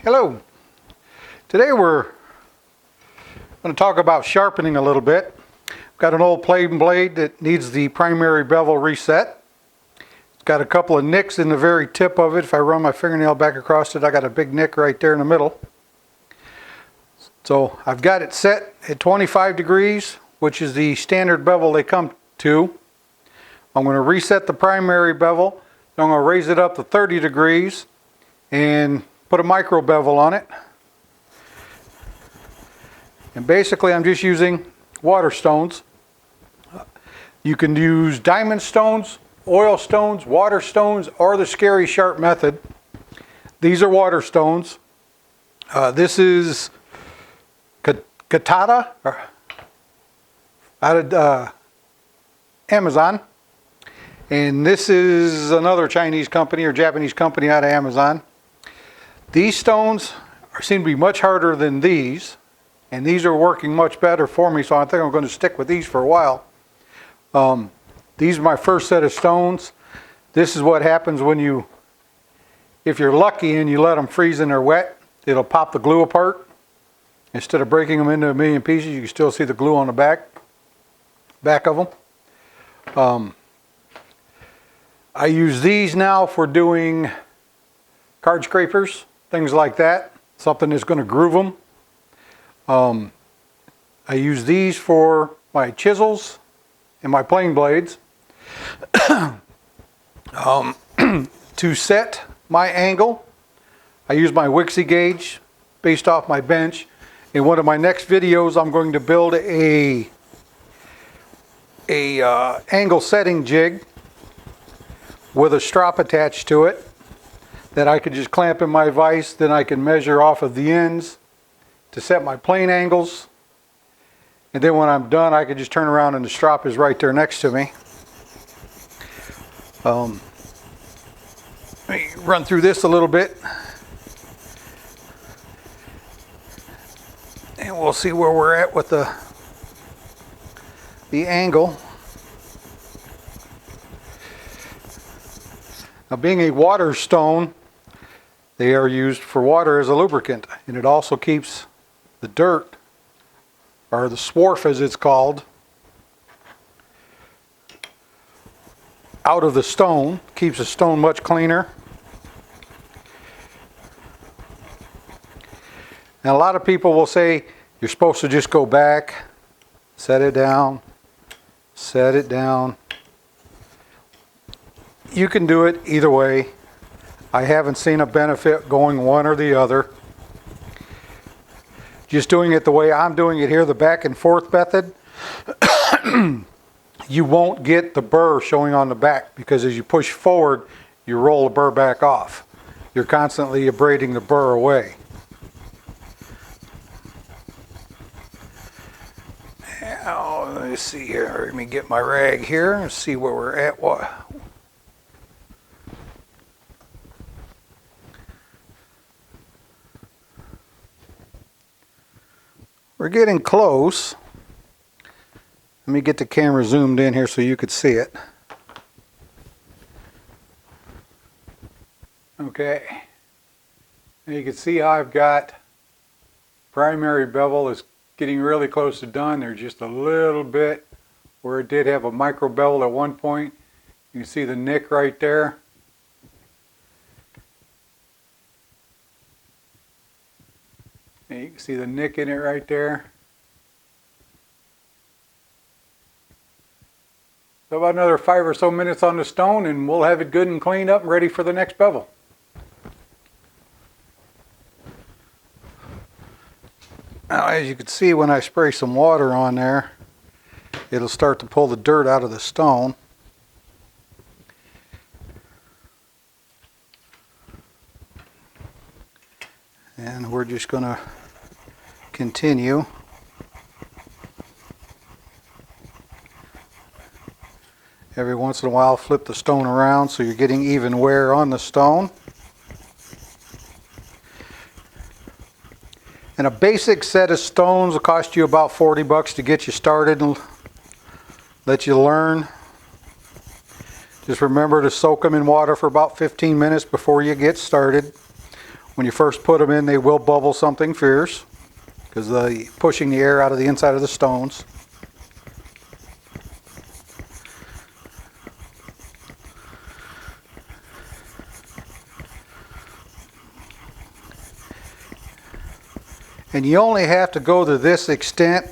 Hello. Today we're going to talk about sharpening a little bit. I've got an old plain blade that needs the primary bevel reset. It's got a couple of nicks in the very tip of it. If I run my fingernail back across it, I got a big nick right there in the middle. So I've got it set at 25 degrees, which is the standard bevel they come to. I'm going to reset the primary bevel. I'm going to raise it up to 30 degrees and put a micro bevel on it. And basically I'm just using water stones. You can use diamond stones, oil stones, water stones, or the scary sharp method. These are water stones. This is Katata out of Amazon. And this is another Chinese company or Japanese company out of Amazon. These stones seem to be much harder than these, and these are working much better for me, so I think I'm going to stick with these for a while. These are my first set of stones. This is what happens when if you're lucky and you let them freeze and they're wet, it'll pop the glue apart. Instead of breaking them into a million pieces, you can still see the glue on the back of them. I use these now for doing card scrapers, things like that, something that's going to groove them. I use these for my chisels and my plane blades. To set my angle, I use my Wixie gauge based off my bench. In one of my next videos, I'm going to build a angle setting jig with a strop attached to it that I could just clamp in my vise. Then I can measure off of the ends to set my plane angles. And then when I'm done, I can just turn around and the strop is right there next to me. Let me run through this a little bit. And we'll see where we're at with the angle. Now, being a water stone, they are used for water as a lubricant, and it also keeps the dirt, or the swarf as it's called, out of the stone. Keeps the stone much cleaner. Now, a lot of people will say you're supposed to just go back, set it down, set it down. You can do it either way. I haven't seen a benefit going one or the other. Just doing it the way I'm doing it here, the back and forth method, you won't get the burr showing on the back, because as you push forward, you roll the burr back off. You're constantly abrading the burr away. Now, let's see here. Let me get my rag here and see where we're at. We're getting close. Let me get the camera zoomed in here so you could see it. Okay. And you can see how I've got primary bevel is getting really close to done. There's just a little bit where it did have a micro bevel at one point. You can see the nick right there. And you can see the nick in it right there. So about another 5 or so minutes on the stone and we'll have it good and cleaned up and ready for the next bevel. Now, as you can see, when I spray some water on there, it'll start to pull the dirt out of the stone. And we're just going to continue. Every once in a while, flip the stone around so you're getting even wear on the stone. And a basic set of stones will cost you about $40 to get you started and let you learn. Just remember to soak them in water for about 15 minutes before you get started. When you first put them in, they will bubble something fierce because they're pushing the air out of the inside of the stones. And you only have to go to this extent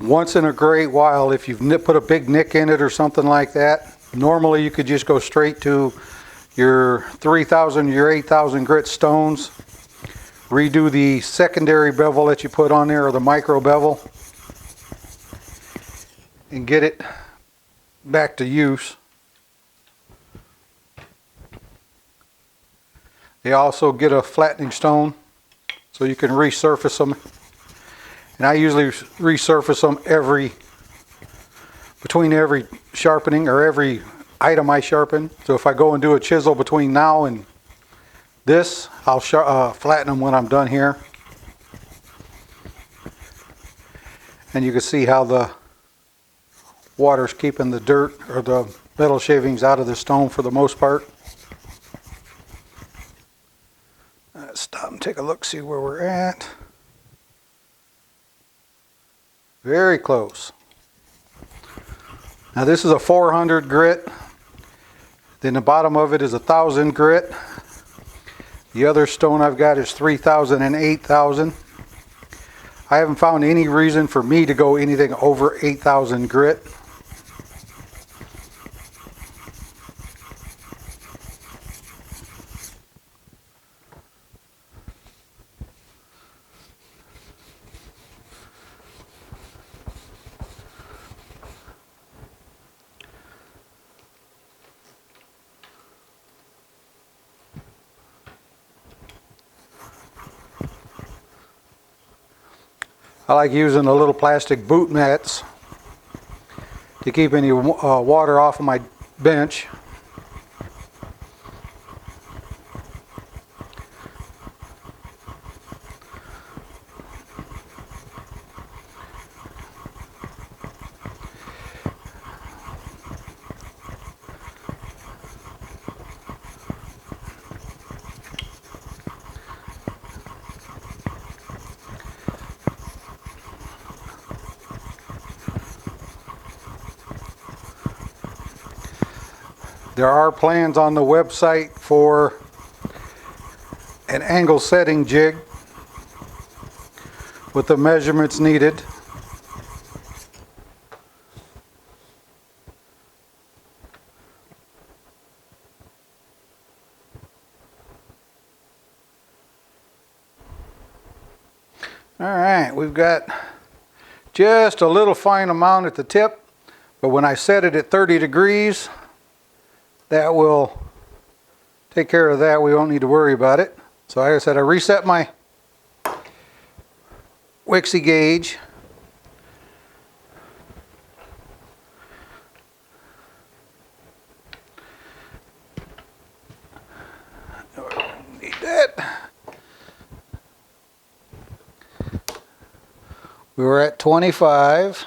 once in a great while if you've put a big nick in it or something like that. Normally you could just go straight to your 3,000, your 8,000 grit stones, redo the secondary bevel that you put on there or the micro bevel, and get it back to use. They also get a flattening stone so you can resurface them. And I usually resurface them between every sharpening or every item I sharpen. So if I go and do a chisel between now and this, I'll flatten them when I'm done here. And you can see how the water's keeping the dirt or the metal shavings out of the stone for the most part. Let's stop and take a look, see where we're at. Very close. Now this is a 400 grit. Then the bottom of it is 1,000 grit. The other stone I've got is 3,000 and 8,000. I haven't found any reason for me to go anything over 8,000 grit. I like using the little plastic boot mats to keep any water off of my bench. There are plans on the website for an angle setting jig with the measurements needed. All right, we've got just a little fine amount at the tip, but when I set it at 30 degrees, that will take care of that. We won't need to worry about it. So like I said, I reset my Wixie gauge. Need that. We were at 25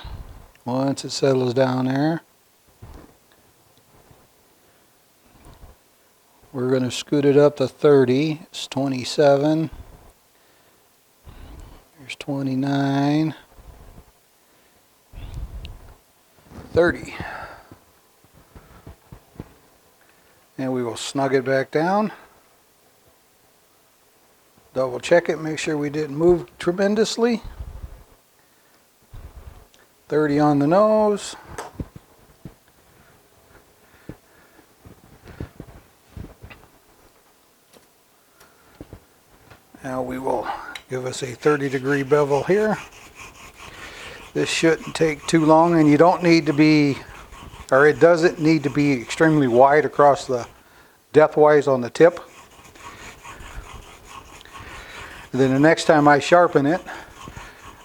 once it settles down there. We're going to scoot it up to 30. It's 27. There's 29. 30. And we will snug it back down. Double check it, make sure we didn't move tremendously. 30 on the nose. Now we will give us a 30-degree bevel here. This shouldn't take too long, and you don't need to be, or it doesn't need to be extremely wide across the depth-wise on the tip. And then the next time I sharpen it,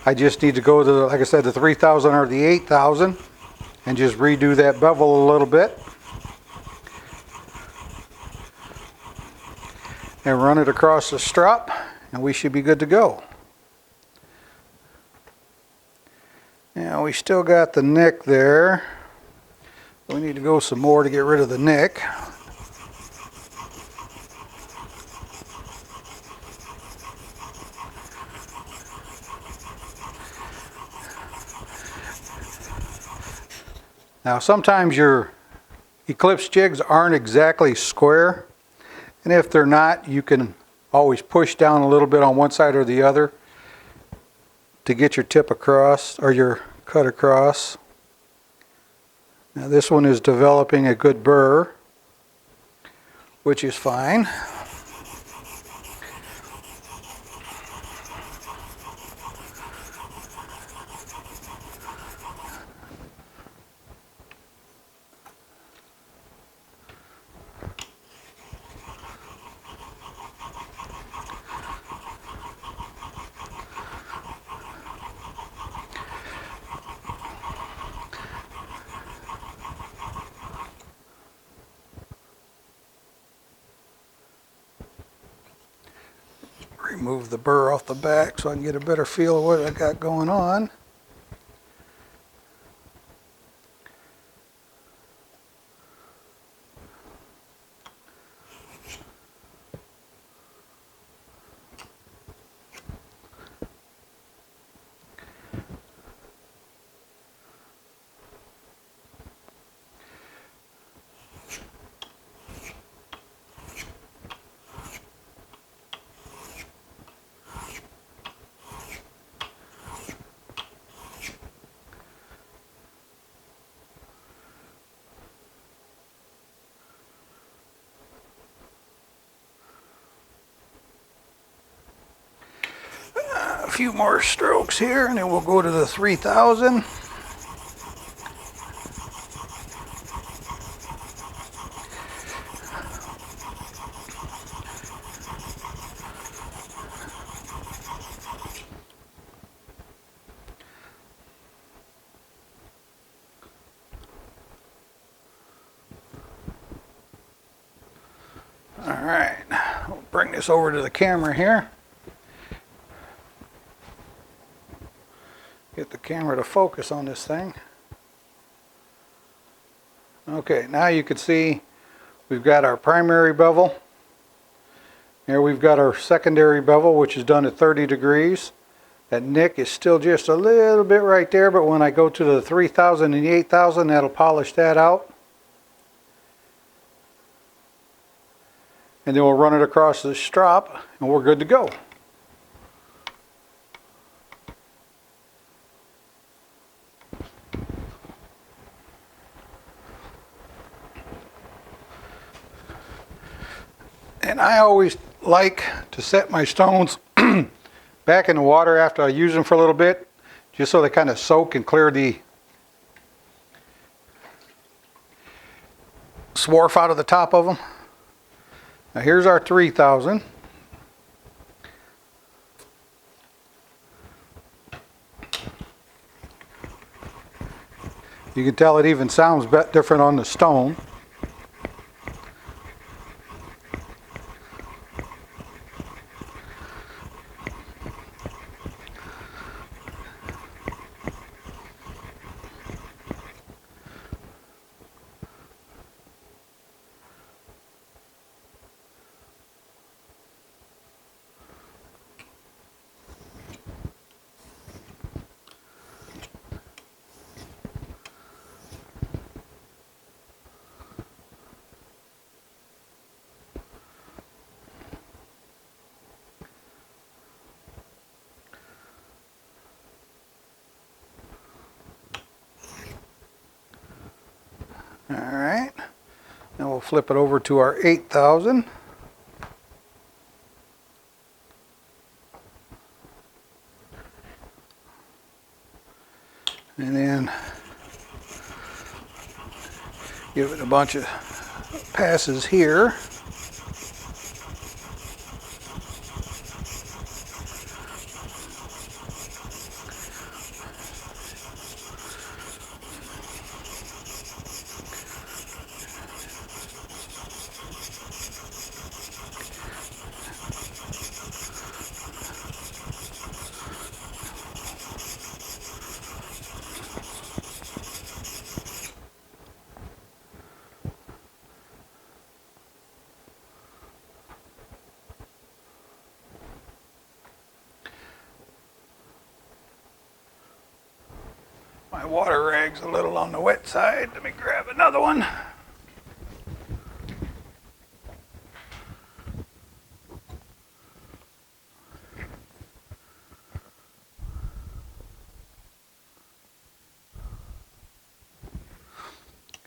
I just need to go to, like I said, the 3,000 or the 8,000 and just redo that bevel a little bit. And run it across the strop, and we should be good to go. Now we still got the nick there. We need to go some more to get rid of the nick. Now sometimes your eclipse jigs aren't exactly square, and if they're not, you can always push down a little bit on one side or the other to get your tip across or your cut across. Now this one is developing a good burr, which is fine. Remove the burr off the back so I can get a better feel of what I got going on. A few more strokes here and then we'll go to the 3000. All right, we'll bring this over to the camera here. Get the camera to focus on this thing. Okay, now you can see we've got our primary bevel. Here we've got our secondary bevel, which is done at 30 degrees. That nick is still just a little bit right there, but when I go to the 3000 and the 8000, that'll polish that out. And then we'll run it across the strop and we're good to go. And I always like to set my stones back in the water after I use them for a little bit, just so they kind of soak and clear the swarf out of the top of them. Now here's our 3000. You can tell it even sounds a bit different on the stone. All right, now we'll flip it over to our 8000. And then give it a bunch of passes here. My water rag's a little on the wet side. Let me grab another one.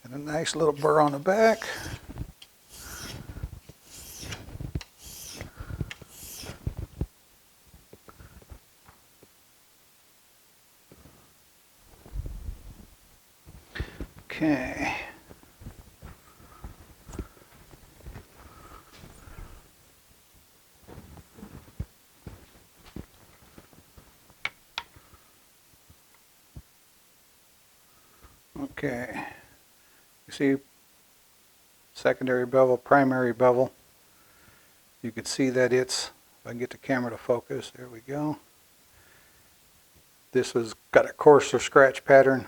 Got a nice little burr on the back. Okay. Okay. You see secondary bevel, primary bevel. You can see that it's, if I can get the camera to focus, there we go. This has got a coarser scratch pattern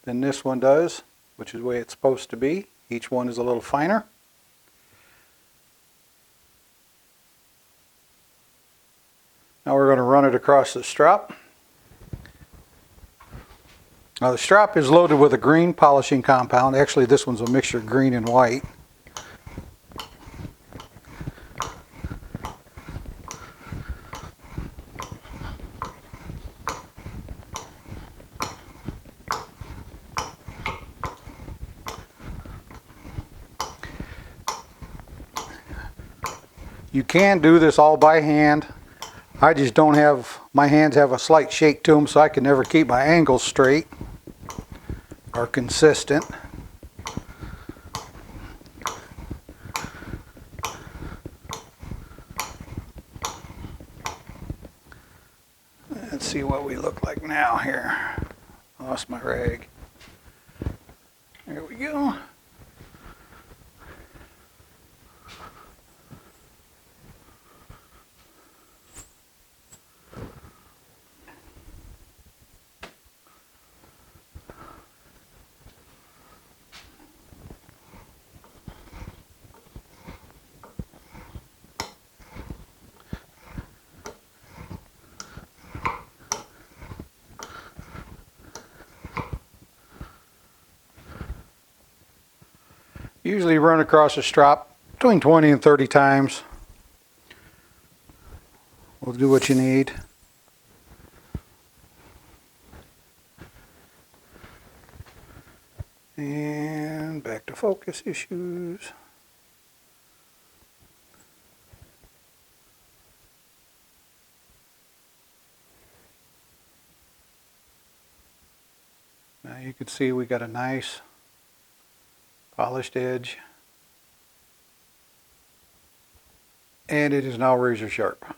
than this one does, which is the way it's supposed to be. Each one is a little finer. Now we're going to run it across the strop. Now the strop is loaded with a green polishing compound. Actually, this one's a mixture of green and white. You can do this all by hand. I just don't have, my hands have a slight shake to them, so I can never keep my angles straight or consistent. Let's see what we look like now here. Lost my rag. There we go. Usually run across a strop between 20 and 30 times. We'll do what you need. And back to focus issues. Now you can see we got a nice polished edge, and it is now razor sharp.